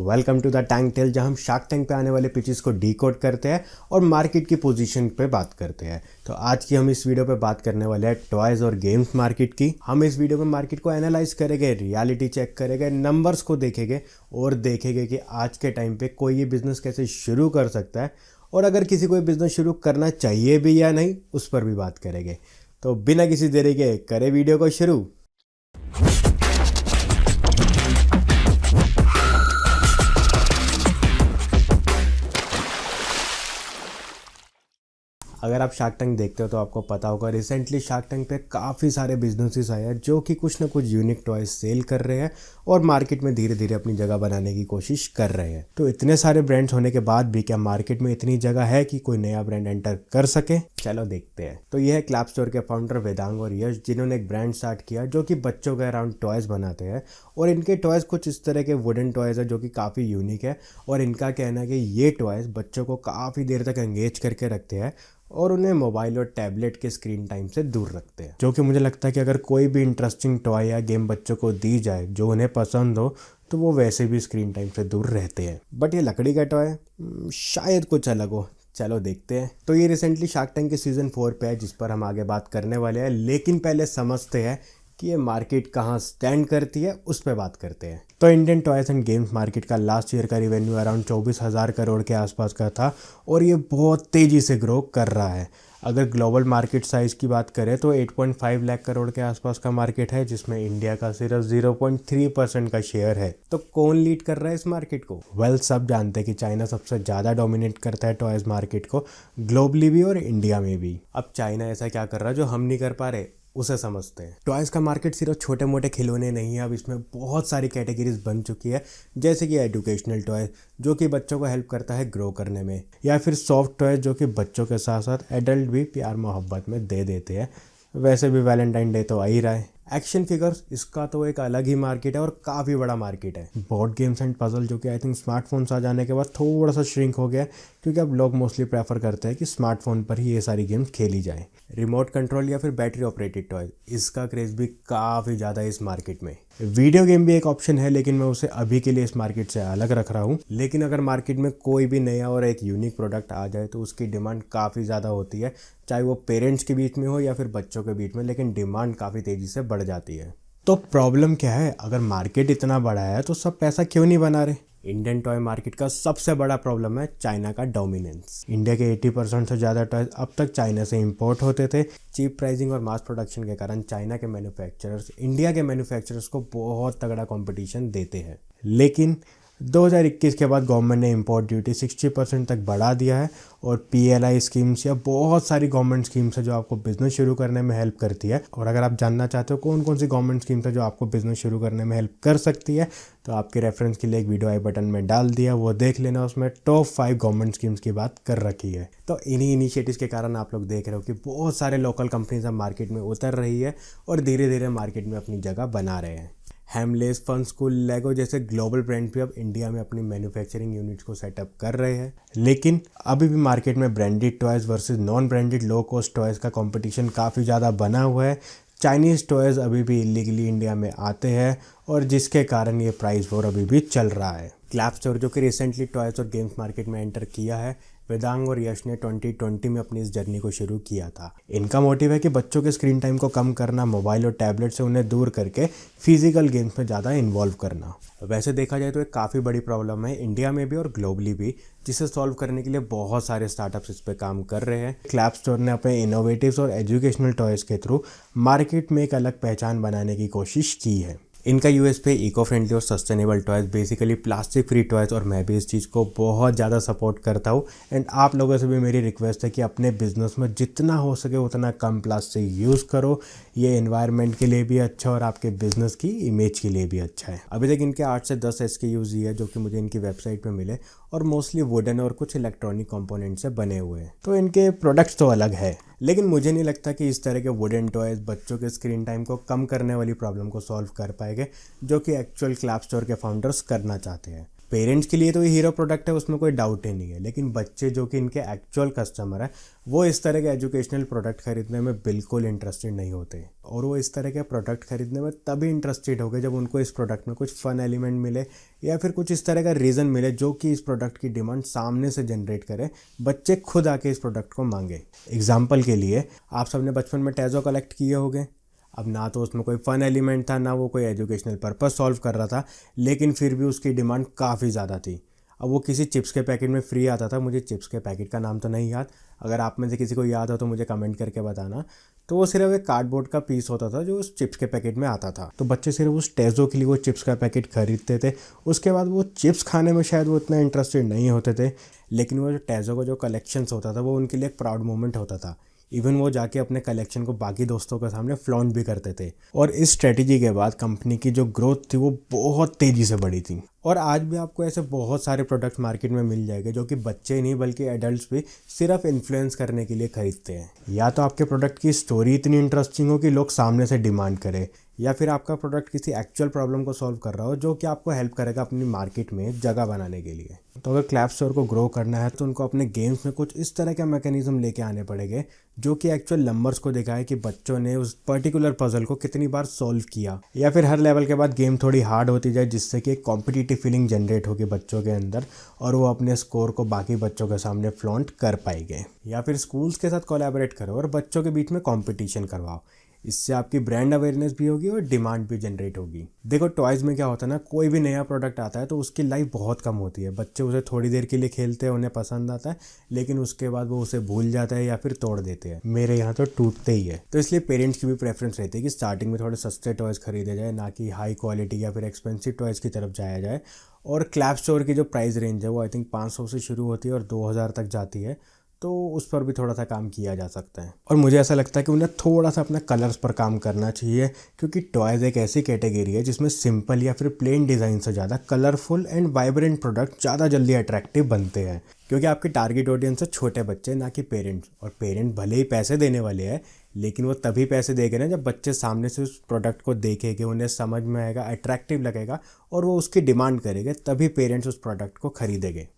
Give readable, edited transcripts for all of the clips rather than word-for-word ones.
Welcome to the tank tale, जहां हम shark tank पे आने वाले पिचेस को डीकोड करते हैं और मार्केट की पोजीशन पे बात करते हैं। तो आज की हम इस वीडियो पे बात करने वाले हैं टॉयज और गेम्स मार्केट की। हम इस वीडियो में मार्केट को एनालाइज करेंगे, रियलिटी चेक करेंगे, नंबर्स को देखेंगे और देखेंगे कि आज के टाइम पे कोई ये बिजनेस कैसे शुरू कर सकता है और अगर किसी को बिजनेस शुरू करना चाहिए भी या नहीं, उस पर भी बात करेंगे। तो बिना किसी देरी के करें वीडियो को शुरू। अगर आप शार्क टैंक देखते हो तो आपको पता होगा रिसेंटली शार्क टैंक पे काफ़ी सारे बिजनेसेस आए हैं जो कि कुछ ना कुछ यूनिक टॉयज सेल कर रहे हैं और मार्केट में धीरे धीरे अपनी जगह बनाने की कोशिश कर रहे हैं। तो इतने सारे ब्रांड्स होने के बाद भी क्या मार्केट में इतनी जगह है कि कोई नया ब्रांड एंटर कर सके? चलो देखते हैं। तो ये है क्लैप स्टोर के फाउंडर वेदांग और यश, जिन्होंने एक ब्रांड स्टार्ट किया जो कि बच्चों के अराउंड टॉयज बनाते हैं। और इनके टॉयज कुछ इस तरह के वुडन टॉयज है जो कि काफ़ी यूनिक है और इनका कहना है कि ये टॉयज बच्चों को काफ़ी देर तक एंगेज करके रखते हैं और उन्हें मोबाइल और टैबलेट के स्क्रीन टाइम से दूर रखते हैं। जो कि मुझे लगता है कि अगर कोई भी इंटरेस्टिंग टॉय या गेम बच्चों को दी जाए जो उन्हें पसंद हो तो वो वैसे भी स्क्रीन टाइम से दूर रहते हैं। बट ये लकड़ी का टॉय शायद कुछ अलग हो। चलो देखते हैं। तो ये रिसेंटली शार्क टैंक के सीजन 4 पे है जिस पर हम आगे बात करने वाले हैं, लेकिन पहले समझते हैं कि ये मार्केट कहाँ स्टैंड करती है, उस पर बात करते हैं। तो Indian toys and games market का लास्ट ईयर का रिवेन्यू अराउंड 24,000 करोड़ के आसपास का था और ये बहुत तेज़ी से ग्रो कर रहा है। अगर ग्लोबल मार्केट साइज़ की बात करें तो 8.5 लाख करोड़ के आसपास का मार्केट है, जिसमें इंडिया का सिर्फ 0.3% का शेयर है। तो कौन लीड कर रहा है इस मार्केट को? सब जानते हैं कि चाइना सबसे ज़्यादा डोमिनेट करता है टॉयज मार्केट को, ग्लोबली भी और इंडिया में भी। अब चाइना ऐसा क्या कर रहा है जो हम नहीं कर पा रहे, उसे समझते हैं। टॉयज़ का मार्केट सिर्फ छोटे मोटे खिलौने नहीं है, अब इसमें बहुत सारी कैटेगरीज बन चुकी है, जैसे कि एजुकेशनल टॉय जो कि बच्चों को हेल्प करता है ग्रो करने में, या फिर सॉफ्ट टॉय जो कि बच्चों के साथ साथ एडल्ट भी प्यार मोहब्बत में दे देते हैं। वैसे भी वैलेंटाइन डे तो आ ही रहा है। एक्शन फिगर्स, इसका तो एक अलग ही मार्केट है और काफ़ी बड़ा मार्केट है। बोर्ड गेम्स एंड पजल जो कि आई थिंक स्मार्टफोन्स आ जाने के बाद थोड़ा सा श्रिंक हो गया, क्योंकि अब लोग मोस्टली प्रेफर करते हैं कि स्मार्टफोन पर ही ये सारी गेम्स खेली जाए। रिमोट कंट्रोल या फिर बैटरी ऑपरेटेड टॉय, इसका क्रेज़ भी काफ़ी ज़्यादा है इस मार्केट में। वीडियो गेम भी एक ऑप्शन है, लेकिन मैं उसे अभी के लिए इस मार्केट से अलग रख रहा हूँ। लेकिन अगर मार्केट में कोई भी नया और एक यूनिक प्रोडक्ट आ जाए तो उसकी डिमांड काफ़ी ज़्यादा होती है, चाहे वो पेरेंट्स के बीच में हो या फिर बच्चों के बीच में, लेकिन डिमांड काफ़ी तेज़ी से बढ़ जाती है। तो प्रॉब्लम क्या है? अगर मार्केट इतना बड़ा है तो सब पैसा क्यों नहीं बना रहे? इंडियन टॉय मार्केट का सबसे बड़ा प्रॉब्लम है चाइना का डोमिनेंस। इंडिया के 80% से ज़्यादा टॉयज अब तक चाइना से इंपोर्ट होते थे। चीप प्राइसिंग और मास प्रोडक्शन के कारण चाइना के मैन्युफैक्चरर्स इंडिया के मैन्युफैक्चरर्स को बहुत तगड़ा कंपटीशन देते हैं। लेकिन 2021 के बाद गवर्नमेंट ने इंपोर्ट ड्यूटी 60% तक बढ़ा दिया है और PLI स्कीम्स या बहुत सारी गवर्नमेंट स्कीम्स है जो आपको बिजनेस शुरू करने में हेल्प करती है। और अगर आप जानना चाहते हो कौन कौन सी गवर्नमेंट स्कीम्स है जो आपको बिजनेस शुरू करने में हेल्प कर सकती है, तो आपके रेफरेंस के लिए एक वीडियो आई बटन में डाल दिया, वो देख लेना। उसमें टॉप 5 गवर्नमेंट स्कीम्स की बात कर रखी है। तो इन्हीं इनिशिएटिव्स के कारण आप लोग देख रहे हो कि बहुत सारे लोकल कंपनीज अब मार्केट में उतर रही है और धीरे धीरे मार्केट में अपनी जगह बना रहे हैं। हेमलेस, फन स्कूल, लेगो जैसे ग्लोबल ब्रांड भी अब इंडिया में अपनी मैन्युफैक्चरिंग यूनिट्स को सेटअप कर रहे हैं। लेकिन अभी भी मार्केट में branded toys versus non branded low cost toys का कंपटीशन काफ़ी ज़्यादा बना हुआ है। चाइनीज़ टॉयज अभी भी इलीगली इंडिया में आते हैं और जिसके कारण ये प्राइस वॉर अभी भी चल रहा है। क्लैप स्टोर जो कि रिसेंटली टॉयज और गेम्स मार्केट में एंटर किया है, वेदांग और यश ने 2020 में अपनी इस जर्नी को शुरू किया था। इनका मोटिव है कि बच्चों के स्क्रीन टाइम को कम करना, मोबाइल और टैबलेट से उन्हें दूर करके फिजिकल गेम्स में ज़्यादा इन्वॉल्व करना। वैसे देखा जाए तो एक काफ़ी बड़ी प्रॉब्लम है इंडिया में भी और ग्लोबली भी, जिसे सॉल्व करने के लिए बहुत सारे स्टार्टअप्स इस पर काम कर रहे हैं। क्लैप स्टोर ने अपने इनोवेटिव्स और एजुकेशनल टॉयज़ के थ्रू मार्केट में एक अलग पहचान बनाने की कोशिश की है। इनका यूएसपी इको फ्रेंडली और sustainable toys, basically plastic free toys, और मैं भी इस चीज़ को बहुत ज़्यादा सपोर्ट करता हूँ। एंड आप लोगों से भी मेरी रिक्वेस्ट है कि अपने बिजनेस में जितना हो सके उतना कम प्लास्टिक यूज़ करो। ये एनवायरनमेंट के लिए भी अच्छा और आपके बिजनेस की इमेज के लिए भी अच्छा है। अभी तक इनके 8 से 10 SKUs ही है जो कि मुझे इनकी वेबसाइट पे मिले और मोस्टली वुडन और कुछ इलेक्ट्रॉनिक कंपोनेंट से बने हुए हैं। तो इनके प्रोडक्ट्स तो अलग है, लेकिन मुझे नहीं लगता कि इस तरह के वुडन टॉयज बच्चों के स्क्रीन टाइम को कम करने वाली प्रॉब्लम को सॉल्व कर पाएंगे, जो कि एक्चुअल क्लैप स्टोर के फाउंडर्स करना चाहते हैं। पेरेंट्स के लिए तो ये हीरो प्रोडक्ट है, उसमें कोई डाउट ही नहीं है, लेकिन बच्चे जो कि इनके एक्चुअल कस्टमर है वो इस तरह के एजुकेशनल प्रोडक्ट खरीदने में बिल्कुल इंटरेस्टेड नहीं होते। और वो इस तरह के प्रोडक्ट खरीदने में तभी इंटरेस्टेड हो गए जब उनको इस प्रोडक्ट में कुछ फ़न एलिमेंट मिले या फिर कुछ इस तरह का रीज़न मिले जो कि इस प्रोडक्ट की डिमांड सामने से जनरेट करे, बच्चे खुद आके इस प्रोडक्ट को मांगे। एग्जाम्पल के लिए आप सबने बचपन में टैज़ो कलेक्ट किए होंगे। अब ना तो उसमें कोई फ़न एलिमेंट था, ना वो कोई एजुकेशनल पर्पस सॉल्व कर रहा था, लेकिन फिर भी उसकी डिमांड काफ़ी ज़्यादा थी। अब वो किसी चिप्स के पैकेट में फ्री आता था, मुझे चिप्स के पैकेट का नाम तो नहीं याद, अगर आप में से किसी को याद हो तो मुझे कमेंट करके बताना। तो वो सिर्फ एक कार्डबोर्ड का पीस होता था जो उस चिप्स के पैकेट में आता था। तो बच्चे सिर्फ उस टैज़ो के लिए वो चिप्स का पैकेट खरीदते थे। उसके बाद वो चिप्स खाने में शायद वो इतना इंटरेस्टेड नहीं होते थे, लेकिन वो जो टैज़ो का जो कलेक्शंस होता था वो उनके लिए एक प्राउड मोमेंट होता था। इवन वो जाके अपने कलेक्शन को बाकी दोस्तों के सामने फ्लॉन्ट भी करते थे। और इस स्ट्रेटजी के बाद कंपनी की जो ग्रोथ थी वो बहुत तेज़ी से बढ़ी थी। और आज भी आपको ऐसे बहुत सारे प्रोडक्ट्स मार्केट में मिल जाएंगे जो कि बच्चे नहीं बल्कि एडल्ट्स भी सिर्फ इन्फ्लुएंस करने के लिए खरीदते हैं। या तो आपके प्रोडक्ट की स्टोरी इतनी इंटरेस्टिंग हो कि लोग सामने से डिमांड करें, या फिर आपका प्रोडक्ट किसी एक्चुअल प्रॉब्लम को सॉल्व कर रहा हो जो कि आपको हेल्प करेगा अपनी मार्केट में जगह बनाने के लिए। तो अगर क्लैप स्टोर को ग्रो करना है तो उनको अपने गेम्स में कुछ इस तरह के मैकेनिज्म लेके आने पड़ेंगे जो कि एक्चुअल नंबर्स को दिखाए कि बच्चों ने उस पर्टिकुलर पजल को कितनी बार सॉल्व किया। या फिर हर लेवल के बाद गेम थोड़ी हार्ड होती जाए जिससे कि एक कॉम्पिटिटिव फीलिंग जनरेट होगी बच्चों के अंदर और वो अपने स्कोर को बाकी बच्चों के सामने फ्लॉन्ट कर पाएंगे। या फिर स्कूल्स के साथ कोलैबोरेट करो और बच्चों के बीच में कॉम्पिटिशन करवाओ। इससे आपकी ब्रांड अवेयरनेस भी होगी और डिमांड भी जनरेट होगी। देखो टॉयज़ में क्या होता है ना, कोई भी नया प्रोडक्ट आता है तो उसकी लाइफ बहुत कम होती है। बच्चे उसे थोड़ी देर के लिए खेलते हैं, उन्हें पसंद आता है, लेकिन उसके बाद वो उसे भूल जाता है या फिर तोड़ देते हैं। मेरे यहाँ तो टूटते ही है। तो इसलिए पेरेंट्स की भी प्रेफरेंस रहती है कि स्टार्टिंग में थोड़े सस्ते टॉयज़ खरीदे जाए, ना कि हाई क्वालिटी या फिर एक्सपेंसिव टॉयज़ की तरफ जाया जाए। और क्लैप स्टोर की जो प्राइस रेंज है वो आई थिंक 500 से शुरू होती है और 2000 तक जाती है, तो उस पर भी थोड़ा सा काम किया जा सकता है। और मुझे ऐसा लगता है कि उन्हें थोड़ा सा अपना कलर्स पर काम करना चाहिए, क्योंकि टॉयज़ एक ऐसी कैटेगरी है जिसमें सिंपल या फिर प्लेन डिज़ाइन से ज़्यादा कलरफुल एंड वाइब्रेंट प्रोडक्ट ज़्यादा जल्दी अट्रैक्टिव बनते हैं। क्योंकि आपकी टारगेट ऑडियंस है छोटे बच्चे, ना कि पेरेंट्स। और पेरेंट भले ही पैसे देने वाले हैं, लेकिन वो तभी पैसे देंगे ना जब बच्चे सामने से उस प्रोडक्ट को देखेंगे, उन्हें समझ में आएगा, अट्रैक्टिव लगेगा और वो उसकी डिमांड करेंगे, तभी पेरेंट्स उस प्रोडक्ट को खरीदेंगे।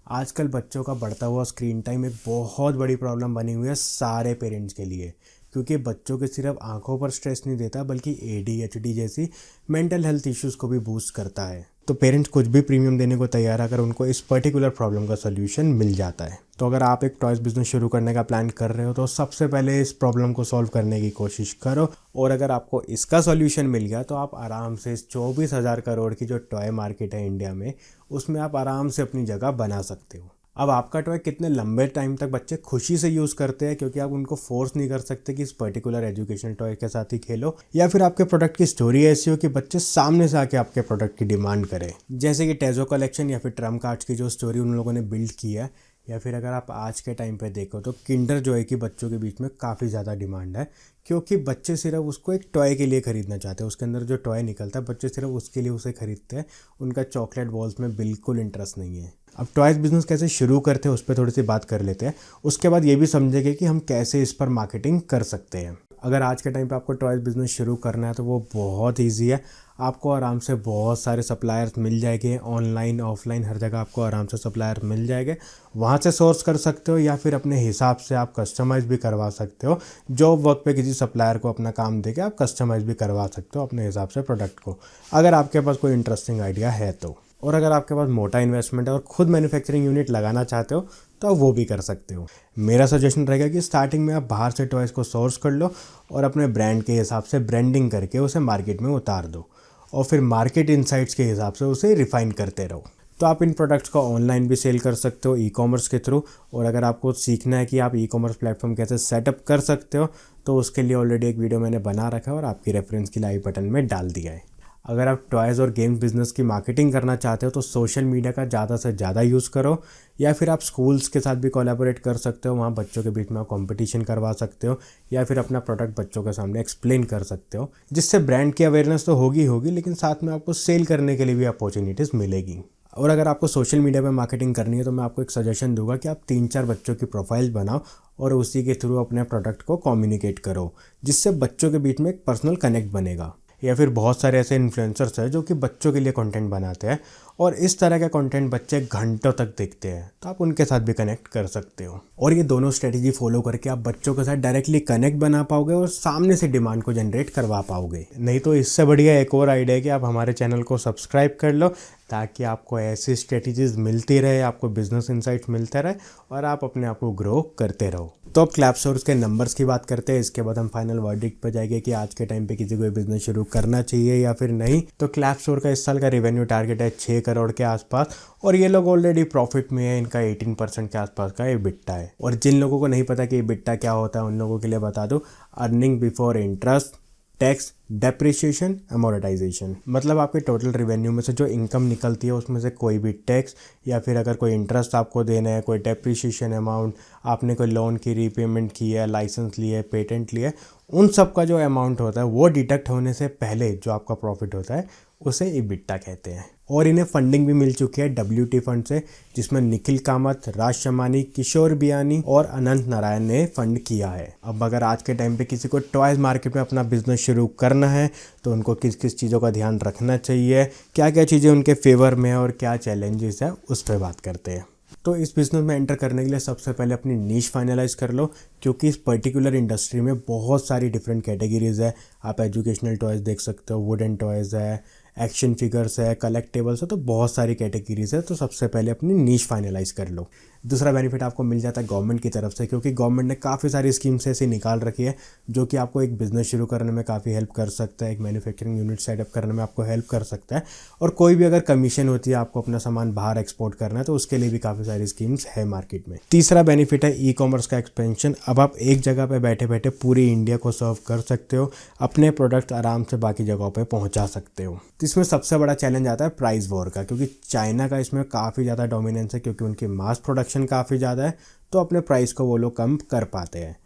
आजकल बच्चों का बढ़ता हुआ स्क्रीन टाइम एक बहुत बड़ी प्रॉब्लम बनी हुई है सारे पेरेंट्स के लिए, क्योंकि बच्चों के सिर्फ आंखों पर स्ट्रेस नहीं देता बल्कि ADHD जैसी मेंटल हेल्थ इश्यूज़ को भी बूस्ट करता है। तो पेरेंट्स कुछ भी प्रीमियम देने को तैयार है अगर उनको इस पर्टिकुलर प्रॉब्लम का सोल्यूशन मिल जाता है। तो अगर आप एक टॉयज़ बिजनेस शुरू करने का प्लान कर रहे हो तो सबसे पहले इस प्रॉब्लम को सॉल्व करने की कोशिश करो। और अगर आपको इसका सोल्यूशन मिल गया तो आप आराम से इस 24,000 करोड़ की जो टॉय मार्केट है इंडिया में, उसमें आप आराम से अपनी जगह बना सकते हो। अब आपका टॉय कितने लंबे टाइम तक बच्चे खुशी से यूज़ करते हैं, क्योंकि आप उनको फोर्स नहीं कर सकते कि इस पर्टिकुलर एजुकेशनल टॉय के साथ ही खेलो, या फिर आपके प्रोडक्ट की स्टोरी ऐसी हो कि बच्चे सामने से आके आपके प्रोडक्ट की डिमांड करें, जैसे कि टैज़ो कलेक्शन या फिर ट्रम्प कार्ड्स की जो स्टोरी उन लोगों ने बिल्ड की है। या फिर अगर आप आज के टाइम पे देखो तो किंडर जॉय की बच्चों के बीच में काफ़ी ज़्यादा डिमांड है, क्योंकि बच्चे सिर्फ उसको एक टॉय के लिए ख़रीदना चाहते हैं। उसके अंदर जो टॉय निकलता है बच्चे सिर्फ उसके लिए उसे खरीदते हैं, उनका चॉकलेट बॉल्स में बिल्कुल इंटरेस्ट नहीं है। अब टॉयज़ बिजनेस कैसे शुरू करते हैं उस पर थोड़ी सी बात कर लेते हैं, उसके बाद ये भी समझेंगे कि हम कैसे इस पर मार्केटिंग कर सकते हैं। अगर आज के टाइम पे आपको टॉयज़ बिजनेस शुरू करना है तो वो बहुत ईजी है। आपको आराम से बहुत सारे सप्लायर्स मिल जाएंगे, ऑनलाइन ऑफलाइन हर जगह आपको आराम से सप्लायर मिल जाएंगे। वहाँ से सोर्स कर सकते हो या फिर अपने हिसाब से आप कस्टमाइज़ भी करवा सकते हो। जॉब वर्क पे किसी सप्लायर को अपना काम देके आप कस्टमाइज़ भी करवा सकते हो अपने हिसाब से प्रोडक्ट को, अगर आपके पास कोई इंटरेस्टिंग आइडिया है तो। और अगर आपके पास मोटा इन्वेस्टमेंट है और खुद मैन्युफैक्चरिंग यूनिट लगाना चाहते हो तो आप वो भी कर सकते हो। मेरा सजेशन रहेगा कि स्टार्टिंग में आप बाहर से टॉयज़ को सोर्स कर लो और अपने ब्रांड के हिसाब से ब्रांडिंग करके उसे मार्केट में उतार दो, और फिर मार्केट इनसाइट्स के हिसाब से उसे रिफ़ाइन करते रहो। तो आप इन प्रोडक्ट्स को ऑनलाइन भी सेल कर सकते हो ई-कॉमर्स के थ्रू। और अगर आपको सीखना है कि आप ई-कॉमर्स प्लेटफॉर्म कैसे सेटअप कर सकते हो तो उसके लिए ऑलरेडी एक वीडियो मैंने बना रखा है और आपकी रेफरेंस के लिए आई बटन में डाल दिया है। अगर आप टॉयज़ और गेम्स बिजनेस की मार्केटिंग करना चाहते हो तो सोशल मीडिया का ज़्यादा से ज़्यादा यूज़ करो, या फिर आप स्कूल्स के साथ भी कोलैबोरेट कर सकते हो। वहाँ बच्चों के बीच में आप कंपटीशन करवा सकते हो या फिर अपना प्रोडक्ट बच्चों के सामने एक्सप्लेन कर सकते हो, जिससे ब्रांड की अवेयरनेस तो होगी लेकिन साथ में आपको सेल करने के लिए भी अपॉर्चुनिटीज़ मिलेगी। और अगर आपको सोशल मीडिया पे मार्केटिंग करनी है तो मैं आपको एक सजेशन दूंगा कि आप 3-4 बच्चों की प्रोफाइल बनाओ और उसी के थ्रू अपने प्रोडक्ट को कम्युनिकेट करो, जिससे बच्चों के बीच में एक पर्सनल कनेक्ट बनेगा। या फिर बहुत सारे ऐसे इन्फ्लुएंसर्स हैं जो कि बच्चों के लिए कंटेंट बनाते हैं और इस तरह का कंटेंट बच्चे घंटों तक देखते हैं, तो आप उनके साथ भी कनेक्ट कर सकते हो। और ये दोनों स्ट्रेटेजी फॉलो करके आप बच्चों के साथ डायरेक्टली कनेक्ट बना पाओगे और सामने से डिमांड को जनरेट करवा पाओगे। नहीं तो इससे बढ़िया एक और आइडिया है कि आप हमारे चैनल को सब्सक्राइब कर लो, ताकि आपको ऐसी स्ट्रेटजीज मिलती रहे, आपको बिजनेस इंसाइट्स मिलते रहे और आप अपने आप को ग्रो करते रहो। तो अब क्लैपस्टोर्स के नंबर्स की बात करते हैं, इसके बाद हम फाइनल वर्डिक्ट पे जाएंगे कि आज के टाइम पे किसी को बिजनेस शुरू करना चाहिए या फिर नहीं। तो क्लैपस्टोर का इस साल का रेवेन्यू टारगेट है 6 करोड़ के आसपास और ये लोग ऑलरेडी प्रॉफिट में है। इनका 18% के आसपास का EBITDA है। और जिन लोगों को नहीं पता कि EBITDA क्या होता है, उन लोगों के लिए बता दूं, earning before interest, tax, depreciation, amortisation. मतलब आपके टोटल रेवेन्यू में से जो इनकम निकलती है उसमें से कोई भी टैक्स या फिर अगर कोई इंटरेस्ट आपको देना है, कोई डेप्रिसिएशन अमाउंट, आपने कोई लोन की रीपेमेंट की है, लाइसेंस लिया है, पेटेंट लिया है, उन सब का जो अमाउंट होता है वो डिडक्ट होने से पहले जो आपका प्रॉफिट होता है उसे EBITDA कहते हैं। और इन्हें फंडिंग भी मिल चुकी है WT फंड से, जिसमें निखिल कामत, राज शमानी, किशोर बियानी और अनंत नारायण ने फंड किया है। अब अगर आज के टाइम पे किसी को टॉयज मार्केट में अपना बिजनेस शुरू करना है तो उनको किस किस चीज़ों का ध्यान रखना चाहिए, क्या क्या चीज़ें उनके फेवर में है और क्या चैलेंजेस है, उस पर बात करते हैं। तो इस बिज़नेस में एंटर करने के लिए सबसे पहले अपनी नीश फाइनलाइज कर लो, क्योंकि इस पर्टिकुलर इंडस्ट्री में बहुत सारी डिफरेंट कैटेगरीज है। आप एजुकेशनल टॉयज़ देख सकते हो, वुडन टॉयज़ है, एक्शन फिगर्स है, कलेक्टेबल्स है, तो बहुत सारी कैटेगरीज है। तो सबसे पहले अपनी नीश फाइनलाइज कर लो। दूसरा बेनिफिट आपको मिल जाता है गवर्नमेंट की तरफ से, क्योंकि गवर्नमेंट ने काफ़ी सारी स्कीम्स ऐसी निकाल रखी है जो कि आपको एक बिज़नेस शुरू करने में काफ़ी हेल्प कर सकता है, एक मैन्युफैक्चरिंग यूनिट सेटअप करने में आपको हेल्प कर सकता है। और कोई भी अगर कमीशन होती है, आपको अपना सामान बाहर एक्सपोर्ट करना है, तो उसके लिए भी काफ़ी सारी स्कीम्स है मार्केट में। तीसरा बेनिफिट है ई-कॉमर्स का एक्सपेंशन। अब आप एक जगह पर बैठे बैठे पूरी इंडिया को सर्व कर सकते हो, अपने प्रोडक्ट आराम से बाकी जगहों पर पहुँचा सकते हो। इसमें सबसे बड़ा चैलेंज आता है प्राइस वॉर का, क्योंकि चाइना का इसमें काफ़ी ज़्यादा डोमिनेंस है, क्योंकि उनकी मास प्रोडक्शन काफ़ी ज़्यादा है, तो अपने प्राइस को वो लोग कम कर पाते हैं।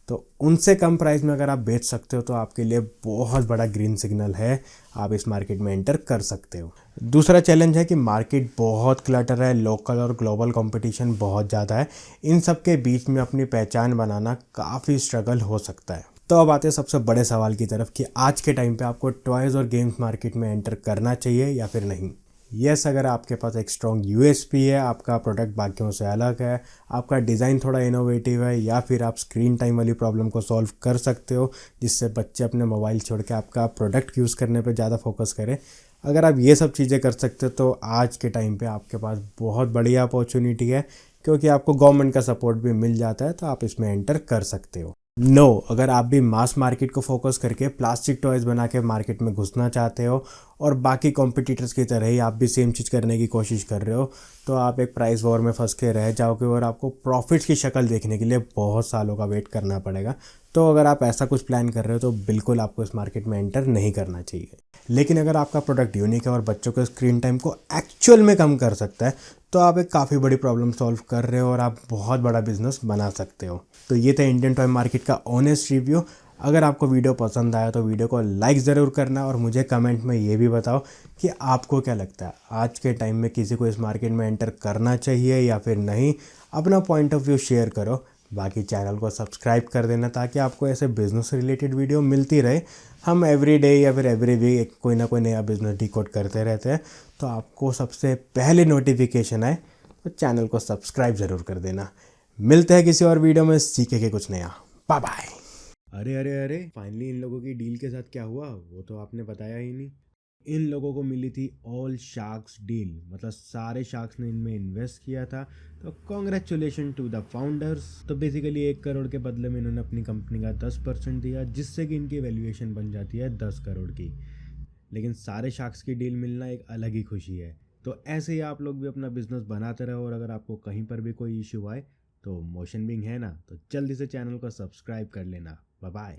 तो उनसे कम प्राइस में अगर आप बेच सकते हो तो आपके लिए बहुत बड़ा ग्रीन सिग्नल है, आप इस मार्केट में एंटर कर सकते हो। दूसरा चैलेंज है कि मार्केट बहुत क्लटर है, लोकल और ग्लोबल कंपटीशन बहुत ज़्यादा है। इन सब के बीच में अपनी पहचान बनाना काफ़ी स्ट्रगल हो सकता है। तो अब आते हैं सबसे बड़े सवाल की तरफ कि आज के टाइम पे आपको टॉयज़ और गेम्स मार्केट में एंटर करना चाहिए या फिर नहीं। यस, अगर आपके पास एक स्ट्रॉन्ग USP है, आपका प्रोडक्ट बाकियों से अलग है, आपका डिज़ाइन थोड़ा इनोवेटिव है, या फिर आप स्क्रीन टाइम वाली प्रॉब्लम को सॉल्व कर सकते हो जिससे बच्चे अपने मोबाइल छोड़ के आपका प्रोडक्ट यूज़ करने पे ज़्यादा फोकस करें, अगर आप ये सब चीज़ें कर सकते हो तो आज के टाइम पे आपके पास बहुत बढ़िया अपॉर्चुनिटी है, क्योंकि आपको गवर्नमेंट का सपोर्ट भी मिल जाता है, तो आप इसमें एंटर कर सकते हो। अगर आप भी मास मार्केट को फोकस करके प्लास्टिक टॉयज़ बना के मार्केट में घुसना चाहते हो और बाकी कॉम्पिटिटर्स की तरह ही आप भी सेम चीज़ करने की कोशिश कर रहे हो, तो आप एक प्राइस वॉर में फंस के रह जाओगे और आपको प्रॉफिट्स की शक्ल देखने के लिए बहुत सालों का वेट करना पड़ेगा। तो अगर आप ऐसा कुछ प्लान कर रहे हो तो बिल्कुल आपको इस मार्केट में एंटर नहीं करना चाहिए। लेकिन अगर आपका प्रोडक्ट यूनिक है और बच्चों के स्क्रीन टाइम को एक्चुअल में कम कर सकता है, तो आप एक काफ़ी बड़ी प्रॉब्लम सॉल्व कर रहे हो और आप बहुत बड़ा बिजनेस बना सकते हो। तो ये था इंडियन टॉय मार्केट का ऑनेस्ट रिव्यू। अगर आपको वीडियो पसंद आया तो वीडियो को लाइक ज़रूर करना और मुझे कमेंट में ये भी बताओ कि आपको क्या लगता है, आज के टाइम में किसी को इस मार्केट में एंटर करना चाहिए या फिर नहीं। अपना पॉइंट ऑफ व्यू शेयर करो। बाकी चैनल को सब्सक्राइब कर देना ताकि आपको ऐसे बिजनेस रिलेटेड वीडियो मिलती रहे। हम एवरी डे या फिर एवरी वीक कोई ना कोई नया बिजनेस डिकोड करते रहते हैं, तो आपको सबसे पहले नोटिफिकेशन आए तो चैनल को सब्सक्राइब ज़रूर कर देना। मिलते हैं किसी और वीडियो में, सीखेंगे कुछ नया। Bye bye. अरे अरे अरे, फाइनली इन लोगों की डील के साथ क्या हुआ वो तो आपने बताया ही नहीं। इन लोगों को मिली थी ऑल शार्क्स डील, मतलब सारे शार्क्स ने इनमें इन्वेस्ट किया था। तो कॉन्ग्रेचुलेशन टू द फाउंडर्स। तो बेसिकली 1 करोड़ के बदले में इन्होंने अपनी कंपनी का 10% दिया, जिससे कि इनकी वैल्यूएशन बन जाती है 10 करोड़ की। लेकिन सारे शार्क्स की डील मिलना एक अलग ही खुशी है। तो ऐसे ही आप लोग भी अपना बिजनेस बनाते रहो, और अगर आपको कहीं पर भी कोई इशू आए तो मोशन बिंग है ना, तो जल्दी से चैनल को सब्सक्राइब कर लेना। Bye bye.